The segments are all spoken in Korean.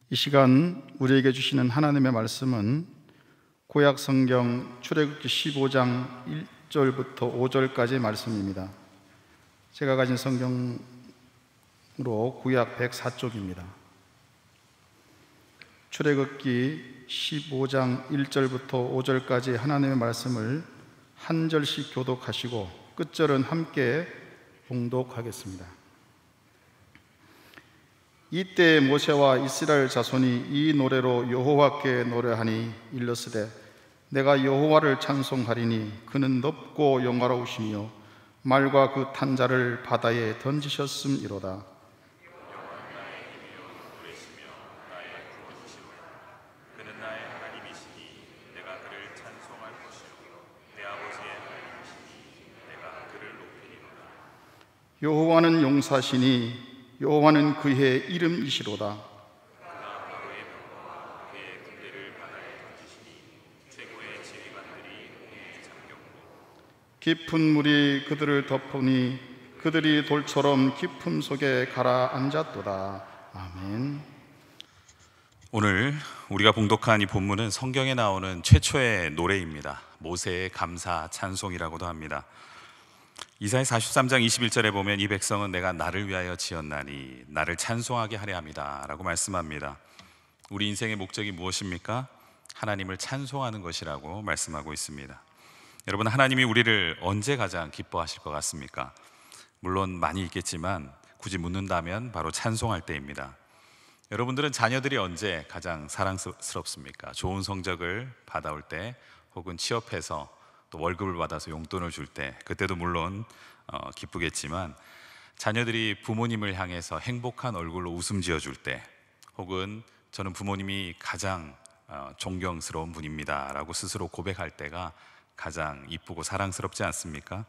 이 시간 우리에게 주시는 하나님의 말씀은 구약 성경 출애굽기 15장 1절부터 5절까지의 말씀입니다. 제가 가진 성경으로 구약 104쪽입니다. 출애굽기 15장 1절부터 5절까지 하나님의 말씀을 한 절씩 교독하시고 끝절은 함께 봉독하겠습니다. 이때 모세와 이스라엘 자손이 이 노래로 여호와께 노래하니 일러스되 내가 여호와를 찬송하리니 그는 높고 영화로우시며 말과 그 탄 자를 바다에 던지셨음이로다. 그는 나의 하나님이시니 내가 그를 찬송할 것이요 내 아버지의 하나님이시니 내가 그를 높이리로다. 여호와는 용사시니 여호와는 그의 이름이시로다. 그가 바로의 병거와 그의 군대를 바다에 던지시니 최고의 지휘관들이 그에 잠겼고 깊은 물이 그들을 덮으니 그들이 돌처럼 깊음 속에 가라앉았도다. 아멘. 오늘 우리가 봉독한 이 본문은 성경에 나오는 최초의 노래입니다. 모세의 감사 찬송이라고도 합니다. 이사야 43장 21절에 보면 이 백성은 내가 나를 위하여 지었나니 나를 찬송하게 하려 함이다 라고 말씀합니다. 우리 인생의 목적이 무엇입니까? 하나님을 찬송하는 것이라고 말씀하고 있습니다. 여러분, 하나님이 우리를 언제 가장 기뻐하실 것 같습니까? 물론 많이 있겠지만 굳이 묻는다면 바로 찬송할 때입니다. 여러분들은 자녀들이 언제 가장 사랑스럽습니까? 좋은 성적을 받아올 때, 혹은 취업해서 또 월급을 받아서 용돈을 줄 때, 그때도 물론 기쁘겠지만 자녀들이 부모님을 향해서 행복한 얼굴로 웃음 지어줄 때, 혹은 저는 부모님이 가장 존경스러운 분입니다 라고 스스로 고백할 때가 가장 이쁘고 사랑스럽지 않습니까?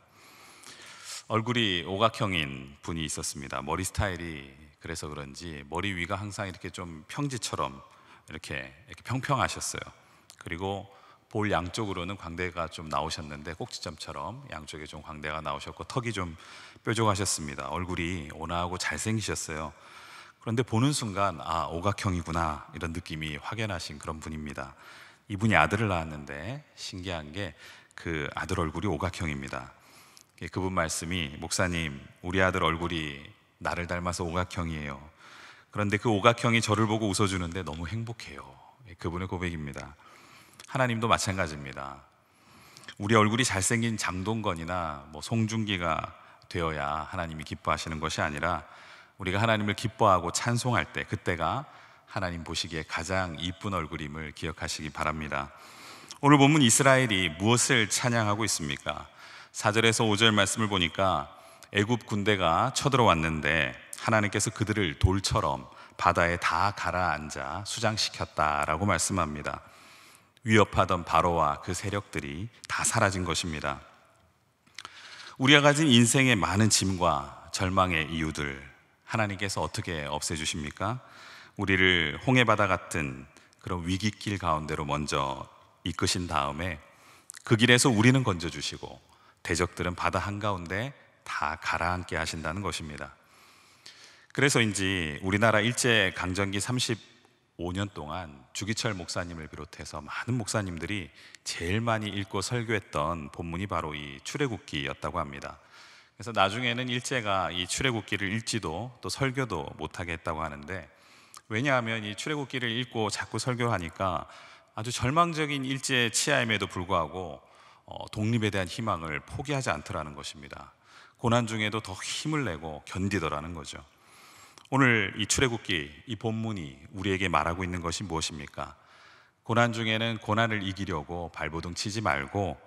얼굴이 오각형인 분이 있었습니다. 머리 스타일이 그래서 그런지 머리 위가 항상 이렇게 좀 평지처럼 이렇게 평평하셨어요. 그리고 볼 양쪽으로는 광대가 좀 나오셨는데 꼭지점처럼 양쪽에 좀 광대가 나오셨고 턱이 좀 뾰족하셨습니다. 얼굴이 온화하고 잘생기셨어요. 그런데 보는 순간 오각형이구나 이런 느낌이 확연하신 그런 분입니다. 이분이 아들을 낳았는데 신기한 게 그 아들 얼굴이 오각형입니다. 그분 말씀이, 목사님, 우리 아들 얼굴이 나를 닮아서 오각형이에요. 그런데 그 오각형이 저를 보고 웃어주는데 너무 행복해요. 그분의 고백입니다. 하나님도 마찬가지입니다. 우리 얼굴이 잘생긴 장동건이나 송중기가 되어야 하나님이 기뻐하시는 것이 아니라 우리가 하나님을 기뻐하고 찬송할 때, 그때가 하나님 보시기에 가장 이쁜 얼굴임을 기억하시기 바랍니다. 오늘 본문 이스라엘이 무엇을 찬양하고 있습니까? 4절에서 5절 말씀을 보니까 애굽 군대가 쳐들어왔는데 하나님께서 그들을 돌처럼 바다에 다 가라앉아 수장시켰다라고 말씀합니다. 위협하던 바로와 그 세력들이 다 사라진 것입니다. 우리가 가진 인생의 많은 짐과 절망의 이유들, 하나님께서 어떻게 없애주십니까? 우리를 홍해바다 같은 그런 위기길 가운데로 먼저 이끄신 다음에 그 길에서 우리는 건져주시고 대적들은 바다 한가운데 다 가라앉게 하신다는 것입니다. 그래서인지 우리나라 일제강점기 35년 동안 주기철 목사님을 비롯해서 많은 목사님들이 제일 많이 읽고 설교했던 본문이 바로 이 출애굽기였다고 합니다. 그래서 나중에는 일제가 이 출애굽기를 읽지도 또 설교도 못하게 했다고 하는데, 왜냐하면 이 출애굽기를 읽고 자꾸 설교하니까 아주 절망적인 일제 치하임에도 불구하고 독립에 대한 희망을 포기하지 않더라는 것입니다. 고난 중에도 더 힘을 내고 견디더라는 거죠. 오늘 이 출애굽기, 이 본문이 우리에게 말하고 있는 것이 무엇입니까? 고난 중에는 고난을 이기려고 발버둥 치지 말고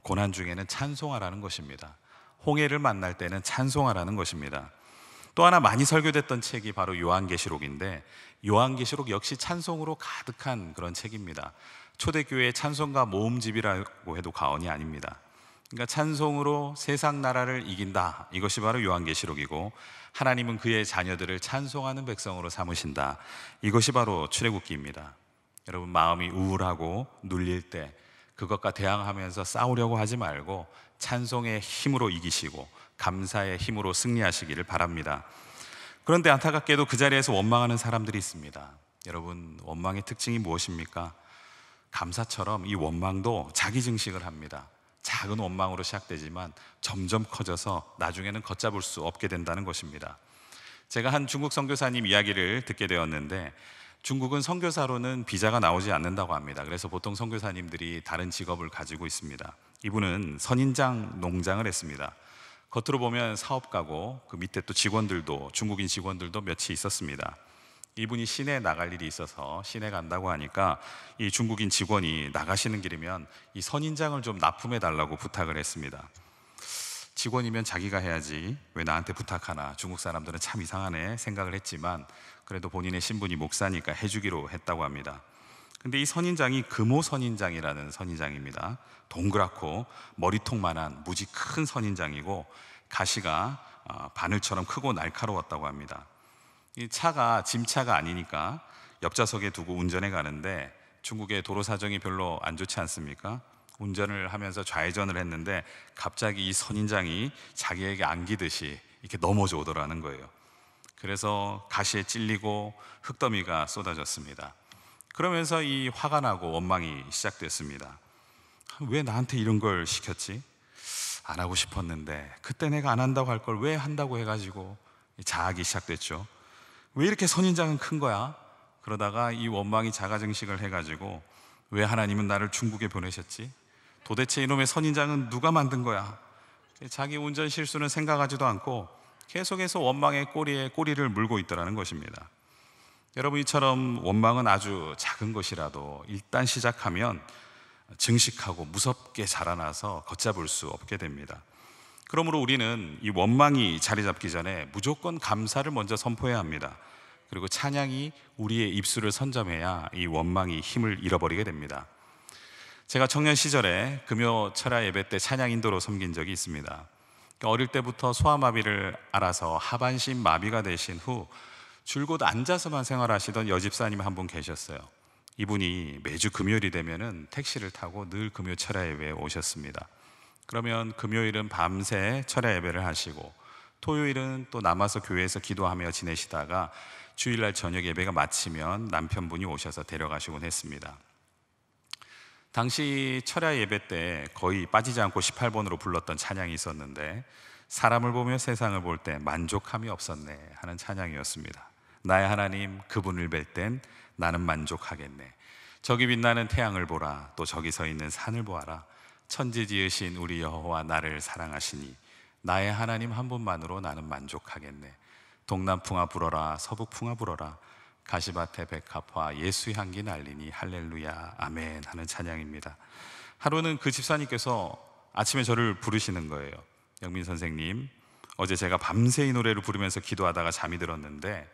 고난 중에는 찬송하라는 것입니다. 홍해를 만날 때는 찬송하라는 것입니다. 또 하나 많이 설교됐던 책이 바로 요한계시록인데, 요한계시록 역시 찬송으로 가득한 그런 책입니다. 초대교회의 찬송가 모음집이라고 해도 과언이 아닙니다. 그러니까 찬송으로 세상 나라를 이긴다, 이것이 바로 요한계시록이고, 하나님은 그의 자녀들을 찬송하는 백성으로 삼으신다, 이것이 바로 출애굽기입니다. 여러분, 마음이 우울하고 눌릴 때 그것과 대항하면서 싸우려고 하지 말고 찬송의 힘으로 이기시고 감사의 힘으로 승리하시기를 바랍니다. 그런데 안타깝게도 그 자리에서 원망하는 사람들이 있습니다. 여러분, 원망의 특징이 무엇입니까? 감사처럼 이 원망도 자기 증식을 합니다. 작은 원망으로 시작되지만 점점 커져서 나중에는 걷잡을 수 없게 된다는 것입니다. 제가 한 중국 선교사님 이야기를 듣게 되었는데, 중국은 선교사로는 비자가 나오지 않는다고 합니다. 그래서 보통 선교사님들이 다른 직업을 가지고 있습니다. 이분은 선인장 농장을 했습니다. 겉으로 보면 사업가고 그 밑에 또 직원들도, 중국인 직원들도 몇이 있었습니다. 이분이 시내에 나갈 일이 있어서 시내 간다고 하니까 이 중국인 직원이 나가시는 길이면 이 선인장을 좀 납품해 달라고 부탁을 했습니다. 직원이면 자기가 해야지 왜 나한테 부탁하나, 중국 사람들은 참 이상하네 생각을 했지만 그래도 본인의 신분이 목사니까 해주기로 했다고 합니다. 근데 이 선인장이 금오 선인장이라는 선인장입니다. 동그랗고 머리통만한 무지 큰 선인장이고 가시가 바늘처럼 크고 날카로웠다고 합니다. 이 차가 짐차가 아니니까 옆좌석에 두고 운전해 가는데, 중국의 도로 사정이 별로 안 좋지 않습니까? 운전을 하면서 좌회전을 했는데 갑자기 이 선인장이 자기에게 안기듯이 이렇게 넘어져 오더라는 거예요. 그래서 가시에 찔리고 흙더미가 쏟아졌습니다. 그러면서 이 화가 나고 원망이 시작됐습니다. 왜 나한테 이런 걸 시켰지? 안 하고 싶었는데 그때 내가 안 한다고 할 걸 왜 한다고 해가지고 자학이 시작됐죠. 왜 이렇게 선인장은 큰 거야? 그러다가 이 원망이 자가증식을 해가지고 왜 하나님은 나를 중국에 보내셨지? 도대체 이놈의 선인장은 누가 만든 거야? 자기 운전 실수는 생각하지도 않고 계속해서 원망의 꼬리에 꼬리를 물고 있더라는 것입니다. 여러분, 이처럼 원망은 아주 작은 것이라도 일단 시작하면 증식하고 무섭게 자라나서 걷잡을 수 없게 됩니다. 그러므로 우리는 이 원망이 자리 잡기 전에 무조건 감사를 먼저 선포해야 합니다. 그리고 찬양이 우리의 입술을 선점해야 이 원망이 힘을 잃어버리게 됩니다. 제가 청년 시절에 금요 철야 예배 때 찬양 인도로 섬긴 적이 있습니다. 어릴 때부터 소아마비를 앓아서 하반신 마비가 되신 후 줄곧 앉아서만 생활하시던 여집사님 한 분 계셨어요. 이분이 매주 금요일이 되면은 택시를 타고 늘 금요 철야 예배에 오셨습니다. 그러면 금요일은 밤새 철야 예배를 하시고 토요일은 또 남아서 교회에서 기도하며 지내시다가 주일날 저녁 예배가 마치면 남편분이 오셔서 데려가시곤 했습니다. 당시 철야 예배 때 거의 빠지지 않고 18번으로 불렀던 찬양이 있었는데, 사람을 보며 세상을 볼 때 만족함이 없었네 하는 찬양이었습니다. 나의 하나님 그분을 뵐 땐 나는 만족하겠네. 저기 빛나는 태양을 보라, 또 저기 서 있는 산을 보아라. 천지 지으신 우리 여호와 나를 사랑하시니 나의 하나님 한 분만으로 나는 만족하겠네. 동남풍아 불어라, 서북풍아 불어라. 가시밭에 백합화 예수 향기 날리니 할렐루야 아멘 하는 찬양입니다. 하루는 그 집사님께서 아침에 저를 부르시는 거예요. 영민 선생님, 어제 제가 밤새 이 노래를 부르면서 기도하다가 잠이 들었는데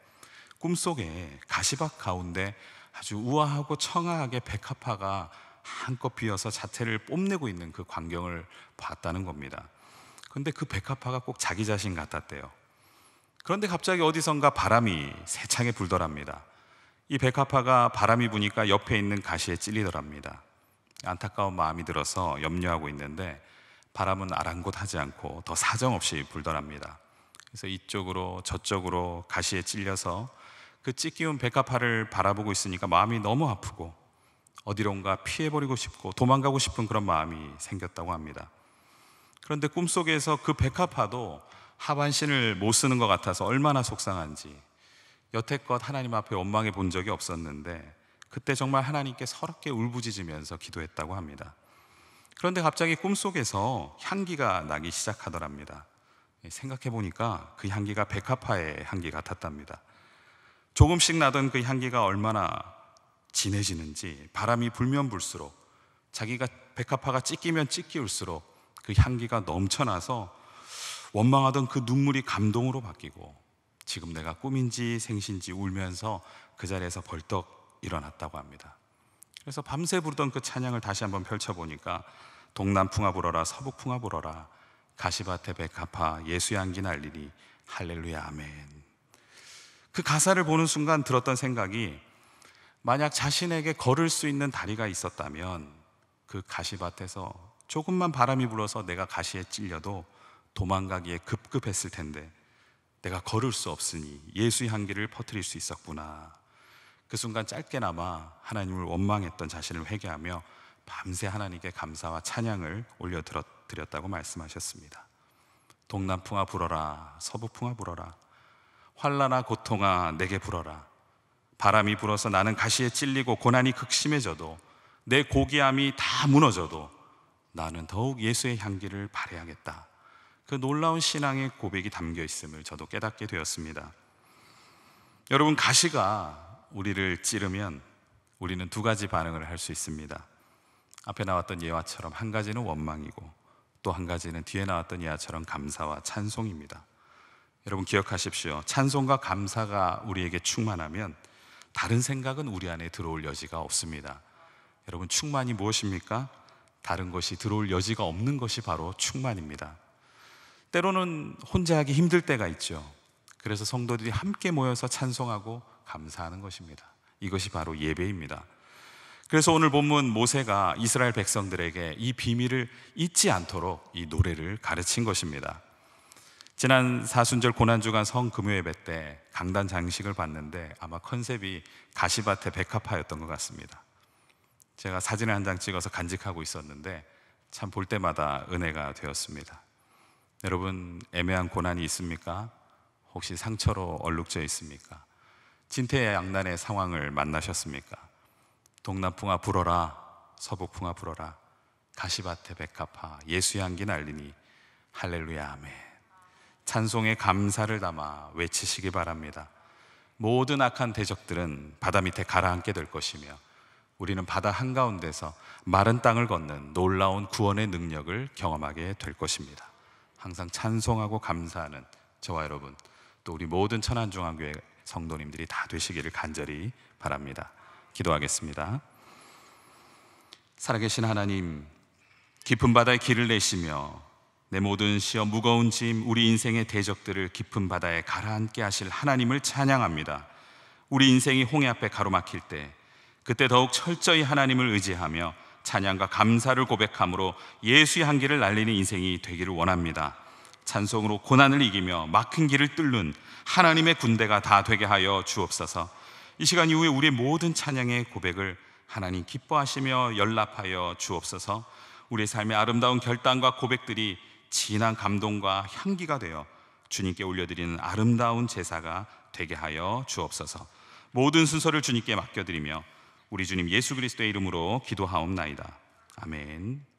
꿈속에 가시밭 가운데 아주 우아하고 청아하게 백합화가 한껏 피어서 자태를 뽐내고 있는 그 광경을 봤다는 겁니다. 그런데 그 백합화가 꼭 자기 자신 같았대요. 그런데 갑자기 어디선가 바람이 세차게 불더랍니다. 이 백합화가 바람이 부니까 옆에 있는 가시에 찔리더랍니다. 안타까운 마음이 들어서 염려하고 있는데 바람은 아랑곳하지 않고 더 사정없이 불더랍니다. 그래서 이쪽으로 저쪽으로 가시에 찔려서 그 찢기운 백합화를 바라보고 있으니까 마음이 너무 아프고 어디론가 피해버리고 싶고 도망가고 싶은 그런 마음이 생겼다고 합니다. 그런데 꿈속에서 그 백합화도 하반신을 못 쓰는 것 같아서 얼마나 속상한지 여태껏 하나님 앞에 원망해 본 적이 없었는데 그때 정말 하나님께 서럽게 울부짖으면서 기도했다고 합니다. 그런데 갑자기 꿈속에서 향기가 나기 시작하더랍니다. 생각해 보니까 그 향기가 백합화의 향기 같았답니다. 조금씩 나던 그 향기가 얼마나 진해지는지 바람이 불면 불수록, 자기가 백합화가 찢기면 찢기울수록 그 향기가 넘쳐나서 원망하던 그 눈물이 감동으로 바뀌고 지금 내가 꿈인지 생신지 울면서 그 자리에서 벌떡 일어났다고 합니다. 그래서 밤새 부르던 그 찬양을 다시 한번 펼쳐보니까 동남풍아 불어라 서북풍아 불어라 가시밭에 백합화 예수 향기 날리니 할렐루야 아멘. 그 가사를 보는 순간 들었던 생각이, 만약 자신에게 걸을 수 있는 다리가 있었다면 그 가시밭에서 조금만 바람이 불어서 내가 가시에 찔려도 도망가기에 급급했을 텐데 내가 걸을 수 없으니 예수의 향기를 퍼뜨릴 수 있었구나. 그 순간 짧게나마 하나님을 원망했던 자신을 회개하며 밤새 하나님께 감사와 찬양을 올려드렸다고 말씀하셨습니다. 동남풍아 불어라, 서부풍아 불어라, 환난아 고통아 내게 불어라. 바람이 불어서 나는 가시에 찔리고 고난이 극심해져도 내 고귀함이 다 무너져도 나는 더욱 예수의 향기를 발해야겠다. 그 놀라운 신앙의 고백이 담겨 있음을 저도 깨닫게 되었습니다. 여러분, 가시가 우리를 찌르면 우리는 두 가지 반응을 할 수 있습니다. 앞에 나왔던 예화처럼 한 가지는 원망이고 또 한 가지는 뒤에 나왔던 예화처럼 감사와 찬송입니다. 여러분 기억하십시오. 찬송과 감사가 우리에게 충만하면 다른 생각은 우리 안에 들어올 여지가 없습니다. 여러분, 충만이 무엇입니까? 다른 것이 들어올 여지가 없는 것이 바로 충만입니다. 때로는 혼자 하기 힘들 때가 있죠. 그래서 성도들이 함께 모여서 찬송하고 감사하는 것입니다. 이것이 바로 예배입니다. 그래서 오늘 본문 모세가 이스라엘 백성들에게 이 비밀을 잊지 않도록 이 노래를 가르친 것입니다. 지난 사순절 고난주간 성금요예배 때 강단 장식을 봤는데 아마 컨셉이 가시밭의 백합화였던 것 같습니다. 제가 사진을 한 장 찍어서 간직하고 있었는데 참 볼 때마다 은혜가 되었습니다. 여러분, 애매한 고난이 있습니까? 혹시 상처로 얼룩져 있습니까? 진퇴양난의 상황을 만나셨습니까? 동남풍아 불어라, 서북풍아 불어라, 가시밭의 백합화, 예수의 향기 날리니 할렐루야 아멘. 찬송의 감사를 담아 외치시기 바랍니다. 모든 악한 대적들은 바다 밑에 가라앉게 될 것이며 우리는 바다 한가운데서 마른 땅을 걷는 놀라운 구원의 능력을 경험하게 될 것입니다. 항상 찬송하고 감사하는 저와 여러분, 또 우리 모든 천안중앙교회 성도님들이 다 되시기를 간절히 바랍니다. 기도하겠습니다. 살아계신 하나님, 깊은 바다에 길을 내시며 내 모든 시험 무거운 짐 우리 인생의 대적들을 깊은 바다에 가라앉게 하실 하나님을 찬양합니다. 우리 인생이 홍해 앞에 가로막힐 때 그때 더욱 철저히 하나님을 의지하며 찬양과 감사를 고백함으로 예수의 향기를 날리는 인생이 되기를 원합니다. 찬송으로 고난을 이기며 막힌 길을 뚫는 하나님의 군대가 다 되게 하여 주옵소서. 이 시간 이후에 우리의 모든 찬양의 고백을 하나님 기뻐하시며 연락하여 주옵소서. 우리의 삶의 아름다운 결단과 고백들이 진한 감동과 향기가 되어 주님께 올려드리는 아름다운 제사가 되게 하여 주옵소서. 모든 순서를 주님께 맡겨드리며 우리 주님 예수 그리스도의 이름으로 기도하옵나이다. 아멘.